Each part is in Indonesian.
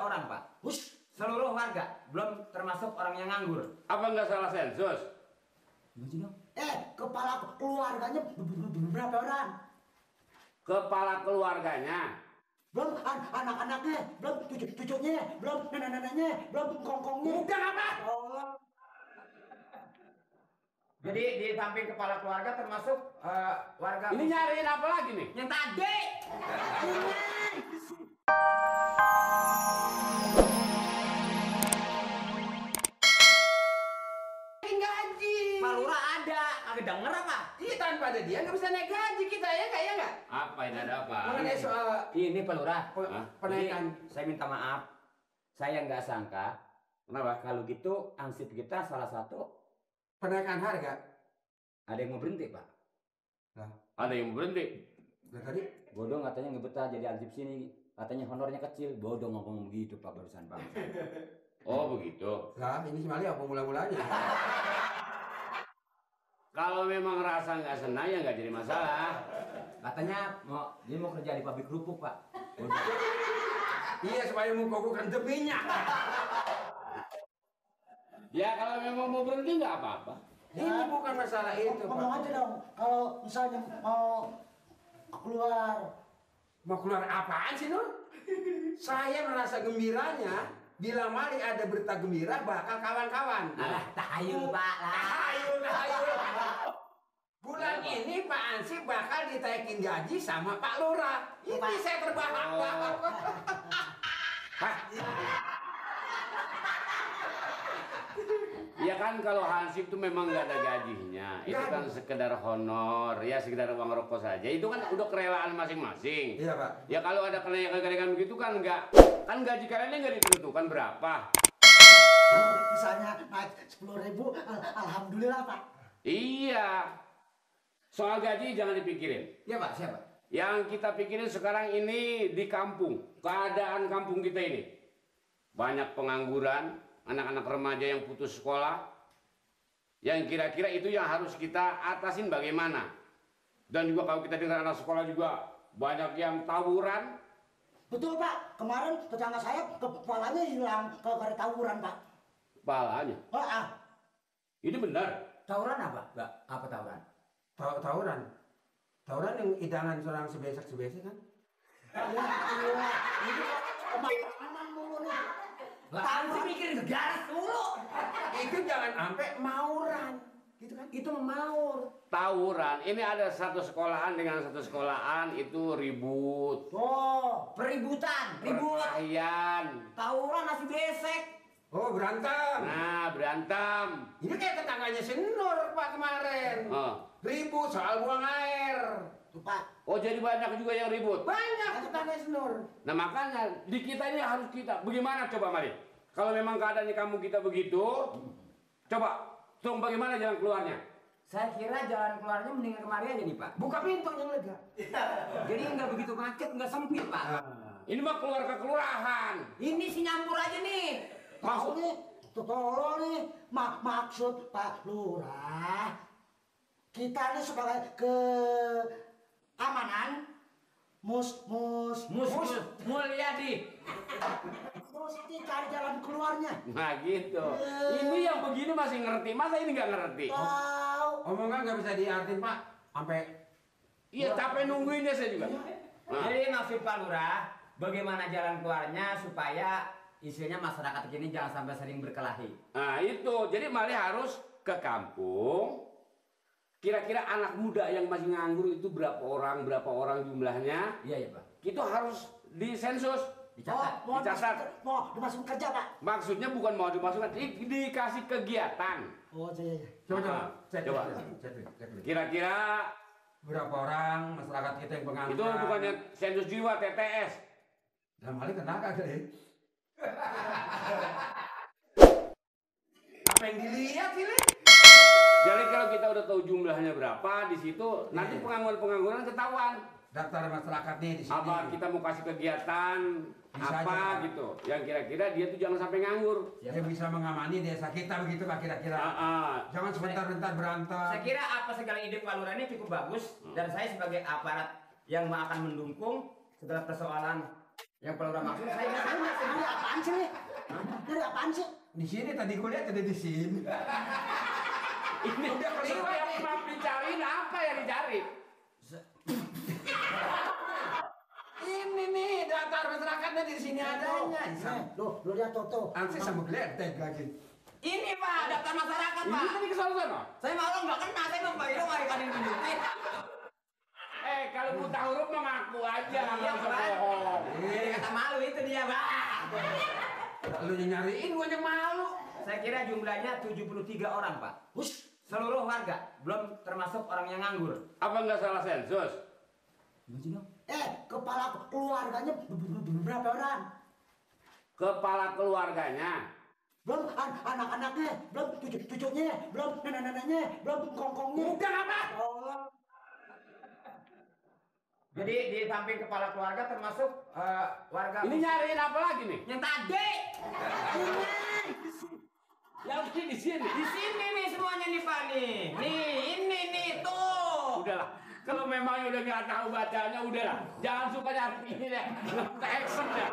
orang, Pak. Seluruh warga, belum termasuk orang yang nganggur. Apa nggak salah sensus? Kepala keluarganya berapa orang? Kepala keluarganya. Belum anak-anaknya, belum cucunya, belum nenek-neneknya, belum kongkongnya. Bukan apa? Oh. Jadi di samping kepala keluarga termasuk warga. Ini nyariin apa lagi nih? Yang tadi. Gaji. Pak Lurah ada, kagak denger apa? Iya, tanpa ada dia nggak bisa naik gaji kita ya, kayak nggak? Apa ini ada apa? Mengenai soal ini Pak Lurah, penaikan. Saya minta maaf. Saya nggak sangka. Kenapa? Kalau gitu ansip kita salah satu Penaikan harga. ada yang mau berhenti, Pak. Nah, ada yang mau berhenti. Nah, tadi Bodong katanya nggak betah jadi ansip sini. Katanya honornya kecil. Bodong ngomong begitu Pak barusan, Pak. oh begitu. Lah, ini si Mali apa mula-mulanya? Kalau memang rasa nggak senang ya nggak jadi masalah. Katanya dia mau kerja di pabrik kerupuk, Pak. Iya, supaya muka kan minyak. Ya kalau memang mau berhenti nggak apa-apa. Ini bukan masalah itu, Pak. Ngomong aja dong, kalau misalnya mau keluar. Mau keluar apaan sih, Nur? Saya merasa gembiranya bila Mali ada berita gembira bakal kawan-kawan. Alah, tahayul, Pak. Tahayul. Bulan ini Pak Ansip bakal ditaikin gaji sama Pak Lurah. Ini saya terbahak-bahak. Hah? Ya kan kalau Hansip itu memang nggak ada gajinya, itu kan sekedar honor, ya sekedar uang rokok saja. Itu kan udah kerelaan masing-masing. Iya, Pak. Ya kalau ada kenaikan begitu kan nggak, kan gaji kalian nggak ditentukan berapa. Misalnya naik 10.000, alhamdulillah Pak. Iya. Soal gaji jangan dipikirin. Iya, Pak. Siapa? Yang kita pikirin sekarang ini di kampung, keadaan kampung kita ini. Banyak pengangguran, anak-anak remaja yang putus sekolah, yang kira-kira itu yang harus kita atasin bagaimana. Dan juga kalau kita dengar anak sekolah juga banyak yang tawuran. Betul Pak, kemarin tetangga saya kepalanya hilang gara-gara tawuran Pak. Kepalanya. Ini benar. Tawuran apa? Enggak, apa tawuran? Tawuran. Tawuran yang idangan seorang sebesek kan? Iya. Itu kemana mulu nih? Lah, sih mikirin garis dulu. Itu jangan sampai mauran. Gitu kan? Itu memaur. Tawuran. Ini ada satu sekolahan dengan satu sekolahan itu ribut. Oh, peributan, ribut. Perkelahian. Tawuran nasi besek. Oh, berantem. Nah, berantem. Ini kayak tetangganya si Nur Pak kemarin. Oh. Ribut soal buang air. Tuh Pak. Oh, jadi banyak juga yang ribut. Banyak tetangganya si Nur. Nah, makanya di kita ini harus kita. Bagaimana coba Mari? Kalau memang keadaan di kampung kita begitu, coba tolong bagaimana jalan keluarnya? Saya kira jalan keluarnya mendingan kemari aja nih, Pak. Buka pintu yang lega. Jadi nggak begitu macet, nggak sempit, Pak. Ini mah keluar ke kelurahan. Ini si nyampur aja nih. Maksud nih, tolong nih, maksud Pak Lurah, kita nih sebagai keamanan, Mulyadi. mesti cari jalan keluarnya. Nah gitu. Ini yang begini masih ngerti, masa ini nggak ngerti? Tahu. Omongan nggak bisa diartin Pak, sampai Iya, capek nungguinnya saya juga. Nah. Jadi maksud Pak Lurah, bagaimana jalan keluarnya supaya istilahnya masyarakat ini jangan sampai sering berkelahi. Nah itu, jadi Mali harus ke kampung. Kira-kira anak muda yang masih nganggur itu berapa orang jumlahnya? Iya, Pak. Itu harus disensus. Dicatat. Dicatat. Mau dimasukin kerja Pak. Maksudnya bukan mau dimasukkan, dikasih kegiatan. Oh iya. coba. Kira-kira Berapa orang masyarakat kita yang pengangguran? itu bukannya sensus jiwa TTS. Nah, Mali kena kagak? Apa yang dilihat sih, Le? Jadi kalau kita udah tahu jumlahnya berapa di situ, nanti pengangguran ketahuan. Daftar masyarakatnya di sini. Apa kita mau kasih kegiatan Bisa apa aja. gitu, yang kira-kira dia tuh jangan sampai nganggur. Dia bisa mengamani desa kita begitu Pak kira-kira. Jangan sebentar-bentar berantem. Saya kira apa segala ide Pak Lurah ini cukup bagus dan saya sebagai aparat yang akan mendukung segala persoalan Yang Pak Lurah maksud saya nggak Nyari apaan sih nih? Nyari apaan sih? Di sini tadi gue lihat ada di sini. Ini Udah keliwat yang nih. mau dicariin apa yang dicari? Ini nih daftar masyarakatnya di sini adanya. Lo lihat tuh. Ansi sama gledek lagi. Ini Pak, daftar masyarakat Ini Pak. tadi ke sana. Saya malu nggak kena, saya Bang Bairo nggak dikasih tunjukin. Kalau buta huruf mengaku aja, Iya, nggak usah Pak. bohong. Jadi kata malu itu dia Pak. Lu yang nyariin gue yang malu. Saya kira jumlahnya 73 orang Pak. Hush. Seluruh warga, belum termasuk orang yang nganggur. Apa nggak salah sensus? Kepala keluarganya berapa orang? Kepala keluarganya. Belum anak-anaknya, belum cucunya, belum nenek-neneknya, belum kongkongnya. Udah apa? Oh. Jadi di samping kepala keluarga termasuk warga Ini nyariin apa lagi nih? yang tadi. Yang di sini. Di sini nih semuanya nih Pak nih. Nih, ini nih tuh. Udahlah. Kalau memang udah nggak tahu bacanya, udahlah. Jangan suka nyari ini deh. Ke action deh.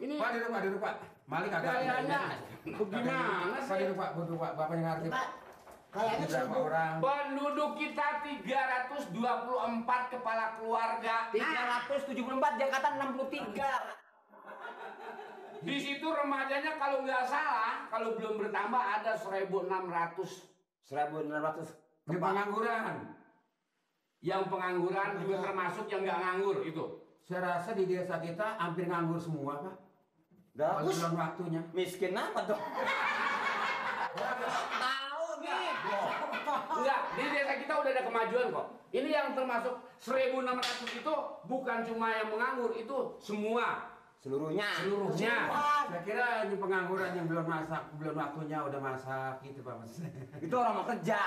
Ini Pak duduk Pak. Malik agak. kayaknya bagaimana Pak sih? duduk Pak, duduk Pak. Bapak yang ngerti. Pak, kayaknya Berapa 1000. orang? Penduduk kita 324 kepala keluarga. 374 Jakarta 63. Di situ remajanya kalau nggak salah, kalau belum bertambah ada 1.600. 1.600. Ini pengangguran. Yang pengangguran juga termasuk yang nggak nganggur itu. Saya rasa di desa kita hampir nganggur semua Pak. Kalau Bagus. belum waktunya. Miskin apa tuh? Tahu nih. Enggak, di desa kita udah ada kemajuan kok. Ini yang termasuk 1.600 itu bukan cuma yang menganggur, itu semua. Seluruhnya. Seluruhnya. Saya kira ini pengangguran yang belum masak, belum waktunya udah masak gitu Pak Mas. Itu orang mau kerja.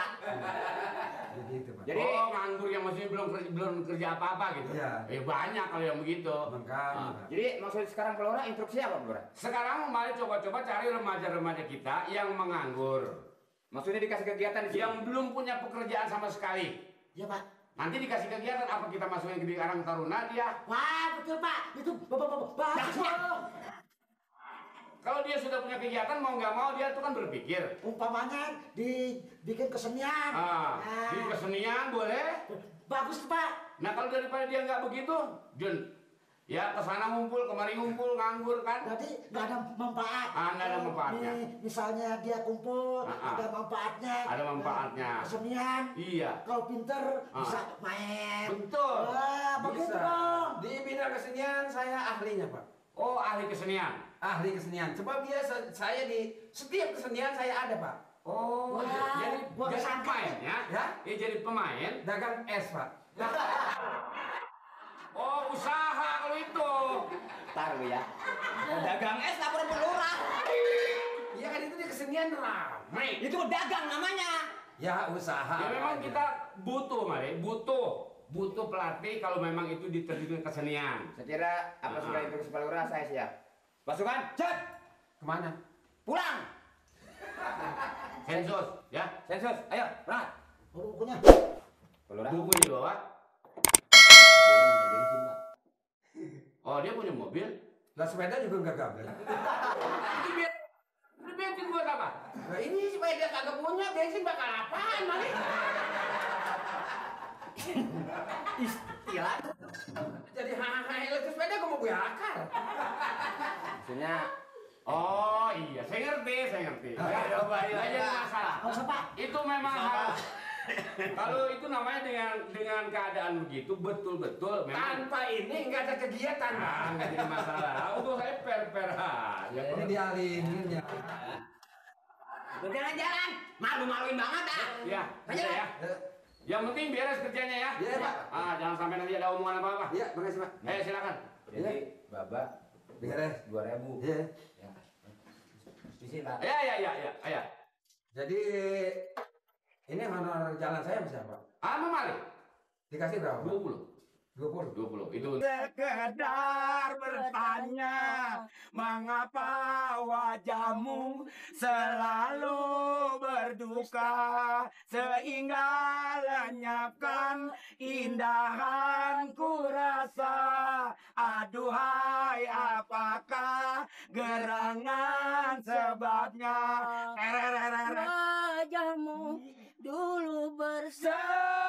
Jadi itu Pak. Jadi- Oh, nganggur yang masih belum kerja apa-apa gitu. Iya. Banyak kalau yang begitu. Makanya Pak. Jadi maksud sekarang Pak Lurah instruksi apa Pak Lurah? Sekarang mari coba-coba cari remaja-remaja kita yang menganggur, Maksudnya dikasih kegiatan di sini. yang belum punya pekerjaan sama sekali. Ya Pak. Nanti dikasih kegiatan apa kita masukin ke di Karang Taruna dia. Wah, betul Pak. Itu bagus Pak. Kalau dia sudah punya kegiatan mau nggak mau dia tuh kan berpikir. Umpamanya dibikin kesenian. Ah, di kesenian boleh. Bagus Pak. Nah kalau daripada dia nggak begitu, Jun, ya kesana ngumpul, kemari ngumpul, nganggur kan? Berarti nggak ada manfaat. Nggak ada manfaatnya. Misalnya dia kumpul, Ah. ada manfaatnya. Ada manfaatnya. Kesenian. Iya. Kalau pinter Ah. bisa main. Betul. Wah, begitu Bisa. dong. Di bidang kesenian saya ahlinya Pak. Oh ahli kesenian. Ahli kesenian. Sebab biasa saya di setiap kesenian saya ada Pak. Oh, Wah, jadi gua jadi kesangka. pemain ya? Ya? Jadi pemain. Dagang es Pak. Oh usaha kalau itu. Ntar lu ya. Dagang es lapor Pak Lurah. Iya kan itu di kesenian ramai. Itu dagang namanya. Ya usaha. Ya memang kita butuh, Mari, butuh pelatih kalau memang itu diterjun kesenian. Saya kira apa sudah instruksi Pak Lurah saya siap. Pasukan, cet. Kemana? Pulang. Sensus, ya. Sensus, ayo, berangkat. Bukunya. Pak Lurah. Buku dibawa. Belum ada bensin, Pak. Oh dia punya mobil. Lah sepeda juga nggak gabel. Ini bensin buat apa? Nah ini sepeda kagak punya bensin bakal apaan Malik? Istilah. Jadi hahaha elektrik sepeda gue mau gue akar. Maksudnya, Oh iya, saya ngerti. Ya, coba aja masalah. Nggak usah Pak. Itu memang harus. Kalau itu namanya dengan keadaan begitu betul-betul memang. Tanpa ini nggak ada kegiatan Pak. Nggak jadi masalah. Untuk saya per aja. Ini dialingin ya. jalan-jalan. Malu-maluin banget ah. Ya, bisa ya. Yang penting beres kerjanya ya. Iya Pak. Jangan sampai nanti ada omongan apa-apa. Iya makasih Pak. Silakan. Jadi, Babak Beres. 2.000. Iya. Ya. Sisi Pak. Ya. Jadi ini honor jalan saya masih apa? Sama Malik. Dikasih berapa? Pak? 20. 20. Itu. Sekedar bertanya mengapa wajahmu selalu berduka sehingga lenyapkan indahan ku rasa Aduhai apakah gerangan sebabnya? Wajahmu dulu bersama